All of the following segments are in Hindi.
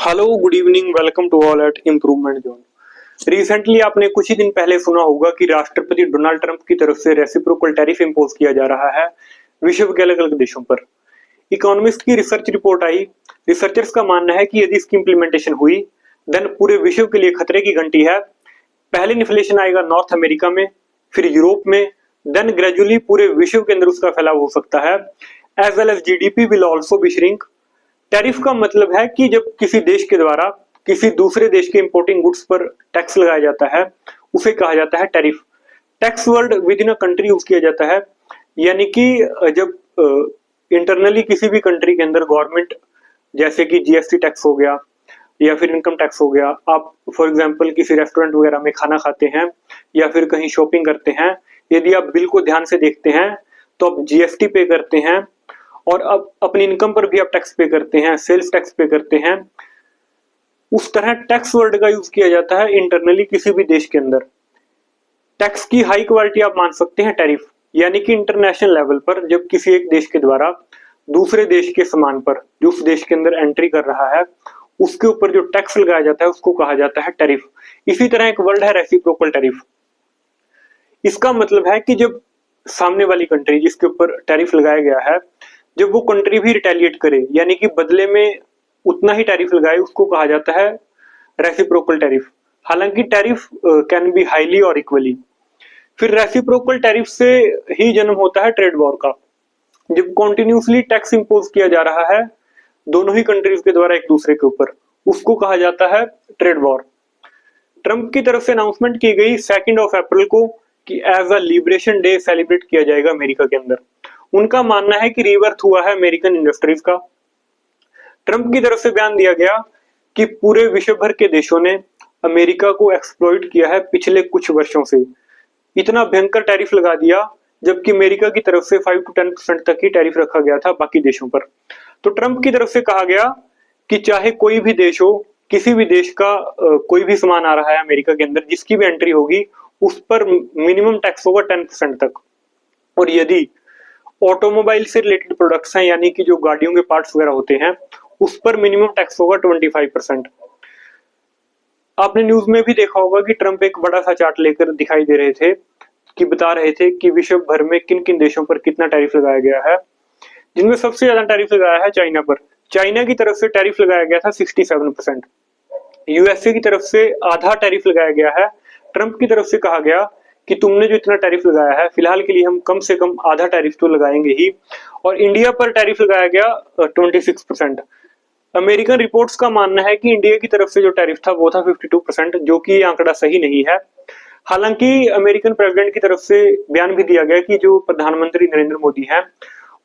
Hello good evening, welcome to all at improvement zone. Recently आपने कुछ ही दिन पहले सुना होगा कि राष्ट्रपति डोनाल्ड ट्रंप की तरफ से रेसिप्रोकल टैरिफ इंपोज किया जा रहा है विश्व के अलग अलग देशों पर। इकोनॉमिस्ट की रिसर्च रिपोर्ट आई। रिसर्चर्स का मानना है कि यदि इसकी इंप्लीमेंटेशन हुई देन पूरे विश्व के लिए खतरे की घंटी है। पहले इन्फ्लेशन आएगा नॉर्थ अमेरिका में, फिर यूरोप में, देन ग्रेजुअली पूरे विश्व के अंदर उसका फैलाव हो सकता है। As well as GDP will also be shrink. Tariff का मतलब है कि जब किसी देश के द्वारा किसी दूसरे देश के इंपोर्टिंग गुड्स पर टैक्स लगाया जाता है उसे कहा जाता है tariff. Tax word with in a country use किया जाता है, यानी कि जब इंटरनली किसी भी कंट्री के अंदर गवर्नमेंट, जैसे कि जीएसटी टैक्स हो गया या फिर इनकम टैक्स हो गया, आप फॉर एग्जांपल किसी रेस्टोरेंट वगैरह में खाना खाते हैं या फिर कहीं शॉपिंग करते हैं, यदि आप बिल को ध्यान से देखते हैं तो आप जीएसटी पे करते हैं और अब अपनी इनकम पर भी आप टैक्स पे करते हैं, सेल्स टैक्स पे करते हैं। उस तरह टैक्स वर्ड का यूज किया जाता है इंटरनली किसी भी देश के अंदर। टैक्स की हाई क्वालिटी आप मान सकते हैं टैरिफ, यानी कि इंटरनेशनल लेवल पर जब किसी एक देश के द्वारा दूसरे देश के सामान पर जो उस देश के अंदर एंट्री कर रहा है उसके ऊपर जो टैक्स लगाया जाता है उसको कहा जाता है टैरिफ। इसी तरह एक वर्ड है रेसिप्रोकल टैरिफ। इसका मतलब है कि जब सामने वाली कंट्री जिसके ऊपर टैरिफ लगाया गया है, जब वो कंट्री भी रिटेलिएट करे यानी कि बदले में उतना ही टैरिफ लगाए, उसको कहा जाता है रेसिप्रोकल टैरिफ। हालांकि टैरिफ कैन बी हाईली और इक्वली। फिर रेसिप्रोकल टैरिफ से ही जन्म होता है ट्रेड वॉर का। जब कॉन्टिन्यूसली टैक्स इंपोज किया जा रहा है दोनों ही कंट्रीज के द्वारा एक दूसरे के ऊपर, उसको कहा जाता है ट्रेड वॉर। ट्रंप की तरफ से अनाउंसमेंट की गई 2 अप्रैल को कि as a liberation day celebrate किया जाएगा अमेरिका के अंदर। उनका मानना है कि रीबर्थ हुआ है अमेरिकन इंडस्ट्रीज का। ट्रंप की तरफ से बयान दिया गया कि पूरे विश्व भर के देशों ने अमेरिका को एक्सप्लॉइट किया है पिछले कुछ वर्षों से। इतना भयंकर टैरिफ लगा दिया, जबकि अमेरिका की तरफ से 5 to 10% तक ही टैरिफ रखा गया था बाकी देशों पर। तो ट्रंप की तरफ से कहा गया कि चाहे कोई भी देश हो, किसी भी देश का कोई भी सामान आ रहा है अमेरिका के अंदर, जिसकी भी एंट्री होगी उस पर मिनिमम टैक्स होगा 10% तक। और यदि ऑटोमोबाइल से रिलेटेड प्रोडक्ट्स हैं, यानी कि जो गाड़ियों के पार्ट्स वगैरह होते हैं, उस पर मिनिमम टैक्स होगा 25%। आपने न्यूज में भी देखा होगा कि ट्रंप एक बड़ा सा चार्ट लेकर दिखाई दे रहे थे कि बता रहे थे कि विश्व भर में किन किन देशों पर कितना टैरिफ लगाया गया है, जिनमें सबसे ज्यादा टैरिफ लगाया है चाइना पर। चाइना की तरफ से टैरिफ लगाया गया था 67%। यूएसए की तरफ से आधा टैरिफ लगाया गया है। ट्रंप की तरफ से कहा गया कि तुमने जो इतना टैरिफ लगाया है फिलहाल के लिए हम कम से कम आधा टैरिफ तो लगाएंगे ही। और इंडिया पर टैरिफ लगाया गया 26%। अमेरिकन रिपोर्ट्स का मानना है कि इंडिया की तरफ से जो टैरिफ था वो था 52%, जो कि ये आंकड़ा सही नहीं है। हालांकि अमेरिकन प्रेसिडेंट की तरफ से बयान भी दिया गया कि जो प्रधानमंत्री नरेंद्र मोदी हैं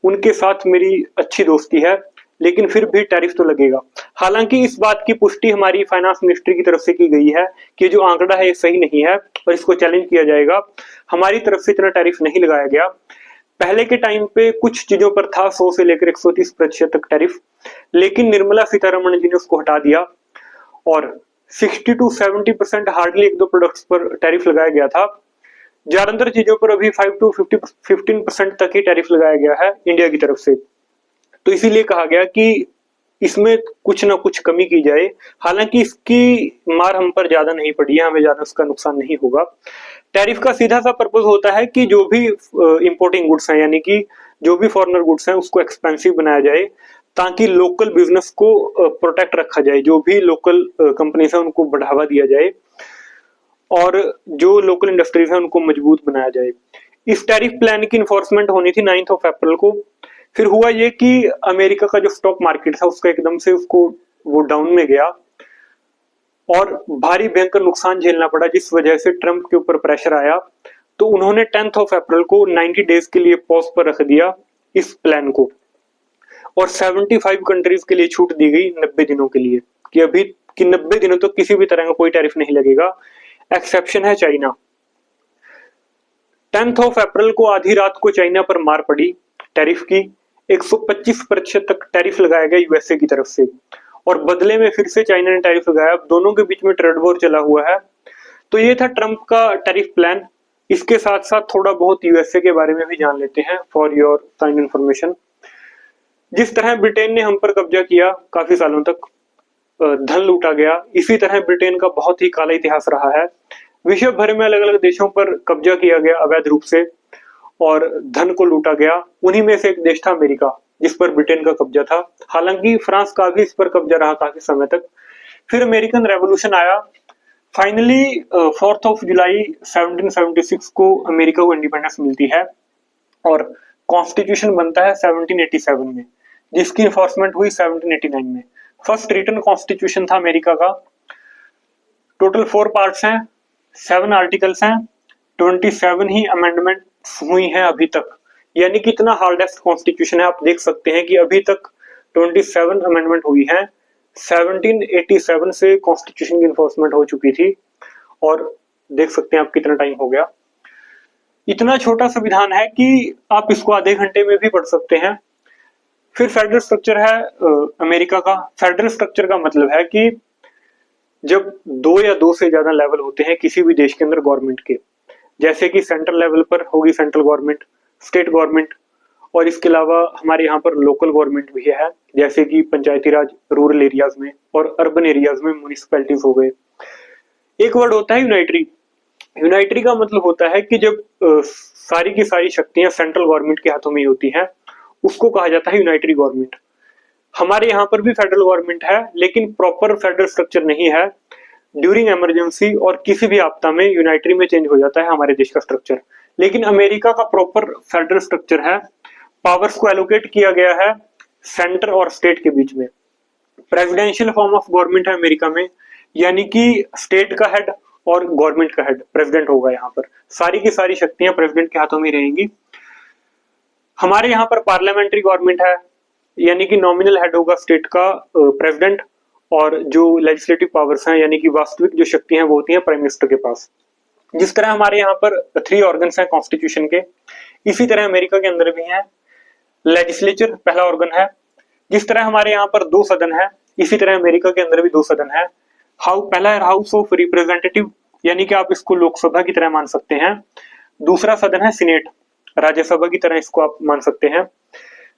उनके साथ मेरी अच्छी दोस्ती है, लेकिन फिर भी टैरिफ तो लगेगा। हालांकि इस बात की पुष्टि हमारी फाइनेंस मिनिस्ट्री की तरफ से की गई है कि जो आंकड़ा है ये सही नहीं है और इसको चैलेंज किया जाएगा। हमारी तरफ से इतना टैरिफ नहीं लगाया गया। पहले के टाइम पे कुछ चीजों पर था 100 से लेकर 130% तक टैरिफ, लेकिन निर्मला सीतारमण जी ने उसको हटा दिया और 60 to 70% हार्डली एक दो प्रोडक्ट्स पर टैरिफ लगाया गया था। ज्यादातर चीजों पर अभी 5 to 15% तक ही टैरिफ लगाया गया है इंडिया की तरफ से। तो इसीलिए कहा गया कि इसमें कुछ ना कुछ कमी की जाए। हालांकि इसकी मार हम पर ज्यादा नहीं पड़ी है, हमें ज्यादा उसका नुकसान नहीं होगा। टैरिफ का सीधा सा पर्पस होता है कि जो भी इंपोर्टिंग गुड्स हैं, यानी कि जो भी फॉरेनर गुड्स हैं उसको एक्सपेंसिव बनाया जाए ताकि लोकल बिजनेस को प्रोटेक्ट रखा जाए, जो भी लोकल कंपनीज हैं उनको बढ़ावा दिया जाए और जो लोकल इंडस्ट्रीज हैं उनको मजबूत बनाया जाए। इस टैरिफ प्लान की इन्फोर्समेंट होनी थी 9 अप्रैल को। फिर हुआ ये कि अमेरिका का जो स्टॉक मार्केट था उसका एकदम से उसको वो डाउन में गया और भारी भयंकर नुकसान झेलना पड़ा, जिस वजह से ट्रंप के ऊपर प्रेशर आया। तो उन्होंने 10 अप्रैल को 90 डेज के लिए पॉज पर रख दिया इस प्लान को और 75 कंट्रीज के लिए छूट दी गई 90 दिनों के लिए कि अभी कि 90 दिनों तक किसी भी तरह का कोई टैरिफ नहीं लगेगा। एक्सेप्शन है चाइना। 10 अप्रैल को आधी रात को चाइना पर मार पड़ी टैरिफ की। 125% तक टैरिफ लगाया गया यूएसए की तरफ से और बदले में फिर से चाइना ने टैरिफ लगाया। दोनों के बीच में ट्रेड वॉर चला हुआ है। तो ये था ट्रंप का टैरिफ प्लान। इसके साथ साथ थोड़ा बहुत यूएसए के बारे में भी जान लेते हैं फॉर योर काइंड इन्फॉर्मेशन। जिस तरह ब्रिटेन ने हम पर कब्जा किया काफी सालों तक, धन लूटा गया। इसी तरह ब्रिटेन का बहुत ही काला इतिहास रहा है। विश्व भर में अलग अलग देशों पर कब्जा किया गया अवैध रूप से और धन को लूटा गया। उन्हीं में से एक देश था अमेरिका, जिस पर ब्रिटेन का कब्जा था। हालांकि फ्रांस का भी इस पर कब्जा रहा काफी समय तक। फिर अमेरिकन रेवोल्यूशन आया। फाइनली 4 जुलाई 1776 को अमेरिका को इंडिपेंडेंस मिलती है और कॉन्स्टिट्यूशन बनता है 1787 में, जिसकी इन्फोर्समेंट हुई 1789 में। फर्स्ट रिटन कॉन्स्टिट्यूशन था अमेरिका का। टोटल 4 पार्ट्स हैं, 7 आर्टिकल्स हैं, 27 ही अमेंडमेंट हुई हैं अभी तक। यानी कि इतना हार्डेस्ट कॉन्स्टिट्यूशन है। आप देख सकते हैं कि अभी तक 27 अमेंडमेंट हुई हैं। 1787 से कॉन्स्टिट्यूशन की इन्फोर्समेंट हो चुकी थी और देख सकते हैं आप कितना टाइम हो गया। इतना छोटा संविधान है कि आप इसको आधे घंटे में भी पढ़ सकते हैं। फिर फेडरल स्ट्रक्चर है अमेरिका का। फेडरल स्ट्रक्चर का मतलब है कि जब 2 या 2 से ज्यादा लेवल होते हैं किसी भी देश के अंदर गवर्नमेंट के, जैसे कि सेंट्रल लेवल पर होगी सेंट्रल गवर्नमेंट, स्टेट गवर्नमेंट, और इसके अलावा हमारे यहाँ पर लोकल गवर्नमेंट भी है, जैसे कि पंचायती राज रूरल एरियाज में और अर्बन एरियाज में म्युनिसिपैलिटीज हो गए। एक वर्ड होता है यूनाइटरी। यूनाइटरी का मतलब होता है कि जब सारी की सारी शक्तियां सेंट्रल गवर्नमेंट के हाथों में ही होती हैं, उसको कहा जाता है यूनाइटरी गवर्नमेंट। हमारे यहाँ पर भी फेडरल गवर्नमेंट है, लेकिन प्रॉपर फेडरल स्ट्रक्चर नहीं है। ड्यूरिंग इमरजेंसी और किसी भी आपदा में यूनाइटरी में चेंज हो जाता है हमारे देश का स्ट्रक्चर। लेकिन अमेरिका का प्रॉपर फेडरल स्ट्रक्चर है। पावर्स को एलोकेट किया गया है सेंटर और स्टेट के बीच में। प्रेसिडेंशियल फॉर्म ऑफ गवर्नमेंट है अमेरिका में, यानी कि स्टेट का हेड और गवर्नमेंट का हेड प्रेसिडेंट होगा। यहाँ पर सारी की सारी शक्तियां प्रेसिडेंट के हाथों में रहेंगी। हमारे यहाँ पर पार्लियामेंट्री गवर्नमेंट है, यानी कि नॉमिनल हेड होगा स्टेट का प्रेसिडेंट, और जो लेजिस्लेटिव पावर्स हैं यानी कि वास्तविक जो शक्तियां हैं वो होती हैं प्राइम मिनिस्टर के पास। जिस तरह हमारे यहाँ पर 3 ऑर्गन्स हैं कॉन्स्टिट्यूशन के, इसी तरह अमेरिका के अंदर भी हैं। लेजिस्लेचर पहला ऑर्गन है। जिस तरह हमारे यहाँ पर 2 सदन है, इसी तरह अमेरिका के अंदर भी 2 सदन है। पहला है हाउस ऑफ रिप्रेजेंटेटिव, यानी कि आप इसको लोकसभा की तरह मान सकते हैं। दूसरा सदन है सीनेट, राज्यसभा की तरह इसको आप मान सकते हैं।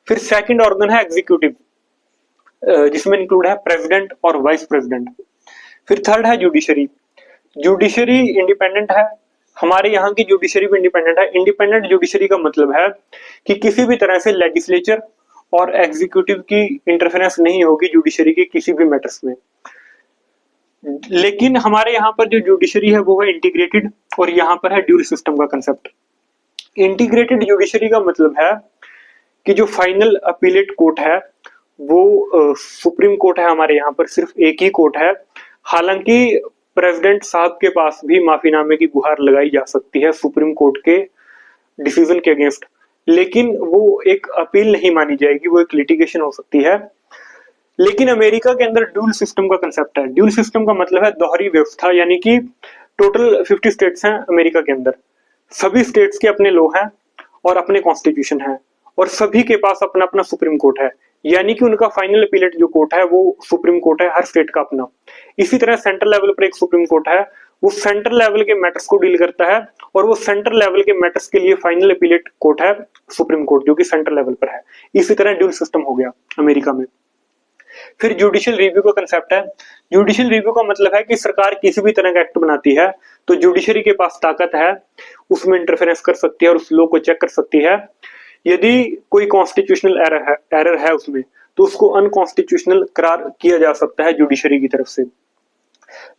फिर सेकंड ऑर्गन है एग्जीक्यूटिव, जिसमें इंक्लूड है प्रेसिडेंट और वाइस प्रेसिडेंट। फिर थर्ड है जुडिशरी। जुडिशरी इंडिपेंडेंट है। हमारे यहाँ की जुडिशरी भी इंडिपेंडेंट है। इंडिपेंडेंट जुडिशरी का मतलब है कि किसी भी तरह से लेजिस्लेचर और एग्जीक्यूटिव की इंटरफेरेंस नहीं होगी जुडिशरी के किसी भी मैटर्स में। लेकिन हमारे यहाँ पर जो जुडिशरी है वो है इंटीग्रेटेड, और यहाँ पर है ड्यूल सिस्टम का कंसेप्ट। इंटीग्रेटेड जुडिशरी का मतलब है कि जो फाइनल अपीलेट कोर्ट है वो सुप्रीम कोर्ट है। हमारे यहाँ पर सिर्फ एक ही कोर्ट है। हालांकि प्रेसिडेंट साहब के पास भी माफीनामे की गुहार लगाई जा सकती है सुप्रीम कोर्ट के डिसीजन के अगेंस्ट, लेकिन वो एक अपील नहीं मानी जाएगी, वो एक लिटिगेशन हो सकती है। लेकिन अमेरिका के अंदर ड्यूल सिस्टम का कंसेप्ट है। ड्यूल सिस्टम का मतलब है दोहरी व्यवस्था, यानी कि टोटल 50 स्टेट्स हैं अमेरिका के अंदर। सभी स्टेट्स के अपने लॉ हैं और अपने कॉन्स्टिट्यूशन है, और सभी के पास अपना अपना सुप्रीम कोर्ट है, यानी कि उनका फाइनल अपीलेट जो कोर्ट है वो सुप्रीम कोर्ट है, हर स्टेट का अपना। इसी तरह सेंट्रल लेवल पर एक सुप्रीम कोर्ट है, वो सेंट्रल लेवल के मैटर्स को डील करता है, और वो सेंट्रल लेवल के मैटर्स के लिए फाइनल अपीलेट कोर्ट है सुप्रीम कोर्ट, जो कि सेंट्रल लेवल पर है। इसी तरह ड्यूल सिस्टम हो गया अमेरिका में। फिर जुडिशियल रिव्यू का कंसेप्ट है। जुडिशियल रिव्यू का मतलब है कि सरकार किसी भी तरह का एक्ट बनाती है तो जुडिशरी के पास ताकत है, उसमें इंटरफेरेंस कर सकती है और उस लॉ को चेक कर सकती है। यदि कोई कॉन्स्टिट्यूशनल एरर है उसमें, तो उसको अनकॉन्स्टिट्यूशनल करार किया जा सकता है जुडिशरी की तरफ से।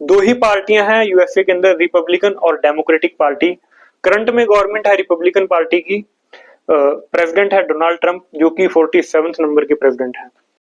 2 ही पार्टियां हैं यूएसए के अंदर, रिपब्लिकन और डेमोक्रेटिक पार्टी। करंट में गवर्नमेंट है रिपब्लिकन पार्टी की। प्रेसिडेंट है डोनाल्ड ट्रंप, जो कि 47 नंबर के प्रेसिडेंट है।